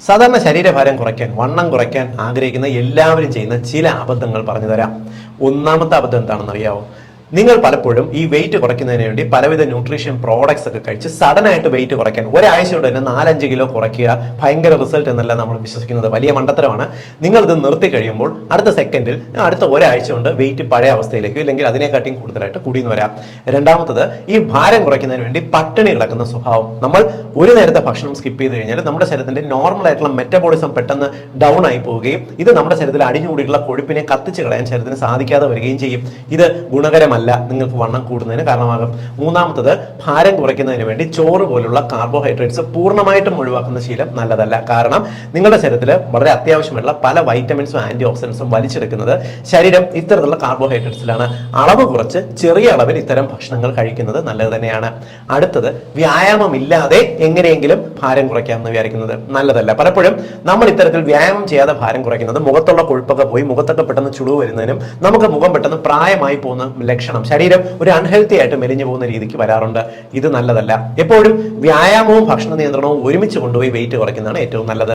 സാധാരണ ശരീരഭാരം കുറയ്ക്കാൻ, വണ്ണം കുറയ്ക്കാൻ ആഗ്രഹിക്കുന്ന എല്ലാവരും ചെയ്യുന്ന ചില അബദ്ധങ്ങൾ പറഞ്ഞു തരാം. ഒന്നാമത്തെ അബദ്ധം എന്താണെന്ന് അറിയാവോ? നിങ്ങൾ പലപ്പോഴും ഈ വെയിറ്റ് കുറയ്ക്കുന്നതിന് വേണ്ടി പലവിധ ന്യൂട്രീഷൻ പ്രോഡക്ട്സ് ഒക്കെ കഴിച്ച് സഡൻ ആയിട്ട് വെയിറ്റ് കുറയ്ക്കാൻ ഒരാഴ്ച കൊണ്ട് തന്നെ 4-5 കിലോ കുറയ്ക്കുക, ഭയങ്കര റിസൾട്ട് എന്നല്ല നമ്മൾ വിശ്വസിക്കുന്നത്. വലിയ മണ്ടത്തരമാണ്. നിങ്ങൾ ഇത് നിർത്തി കഴിയുമ്പോൾ അടുത്ത സെക്കൻഡിൽ അടുത്ത ഒരാഴ്ച കൊണ്ട് വെയിറ്റ് പഴയ അവസ്ഥയിലേക്ക് ഇല്ലെങ്കിൽ അതിനെക്കാട്ടിയും കൂടുതലായിട്ട് കൂടിയെന്ന് വരാം. രണ്ടാമത്തത്, ഈ ഭാരം കുറയ്ക്കുന്നതിന് വേണ്ടി പട്ടിണി കിടക്കുന്ന സ്വഭാവം. നമ്മൾ ഒരു നേരത്തെ ഭക്ഷണം സ്കിപ്പ് ചെയ്ത് കഴിഞ്ഞാൽ നമ്മുടെ ശരീരത്തിന്റെ നോർമൽ ആയിട്ടുള്ള മെറ്റബോളിസം പെട്ടെന്ന് ഡൗൺ ആയി പോവുകയും ഇത് നമ്മുടെ ശരീരത്തിൽ അടിഞ്ഞുകൂടിയുള്ള കൊഴുപ്പിനെ കത്തിച്ച് കളയാൻ ശരീരത്തിന് സാധിക്കാതെ വരികയും ചെയ്യും. ഇത് ഗുണകരമല്ല, നിങ്ങൾക്ക് വണ്ണം കൂടുന്നതിന് കാരണമാകും. മൂന്നാമത്തത്, ഭാരം കുറയ്ക്കുന്നതിന് വേണ്ടി ചോറ് പോലുള്ള കാർബോഹൈഡ്രേറ്റ്സ് പൂർണ്ണമായിട്ടും ഒഴിവാക്കുന്ന ശീലം നല്ലതല്ല. കാരണം നിങ്ങളുടെ ശരീരത്തിൽ വളരെ അത്യാവശ്യമുള്ള പല വൈറ്റമിൻസും ആന്റി ഓക്സിഡൻസും വലിച്ചെടുക്കുന്നത് ശരീരം ഇത്തരത്തിലുള്ള കാർബോഹൈഡ്രേറ്റ്സിലാണ്. അളവ് കുറച്ച് ചെറിയ അളവിൽ ഇത്തരം ഭക്ഷണങ്ങൾ കഴിക്കുന്നത് നല്ലത് തന്നെയാണ്. അടുത്തത്, വ്യായാമം ഇല്ലാതെ എങ്ങനെയെങ്കിലും ഭാരം കുറയ്ക്കാമെന്ന് വിചാരിക്കുന്നത് നല്ലതല്ല. പലപ്പോഴും നമ്മൾ ഇത്തരത്തിൽ വ്യായാമം ചെയ്യാതെ ഭാരം കുറയ്ക്കുന്നത് മുഖത്തുള്ള കൊഴുപ്പൊക്കെ പോയി മുഖത്തൊക്കെ പെട്ടെന്ന് ചുളിവ് വരുന്നതിനും നമുക്ക് മുഖം പെട്ടെന്ന് പ്രായമായി പോകുന്ന ലക്ഷണം, ശരീരം ഒരു അൺഹെൽത്തി ആയിട്ട് മെലിഞ്ഞു പോകുന്ന രീതിക്ക് വരാറുണ്ട്. ഇത് നല്ലതല്ല. എപ്പോഴും വ്യായാമവും ഭക്ഷണ നിയന്ത്രണവും ഒരുമിച്ച് കൊണ്ടുപോയി വെയിറ്റ് കുറയ്ക്കുന്നതാണ് ഏറ്റവും നല്ലത്.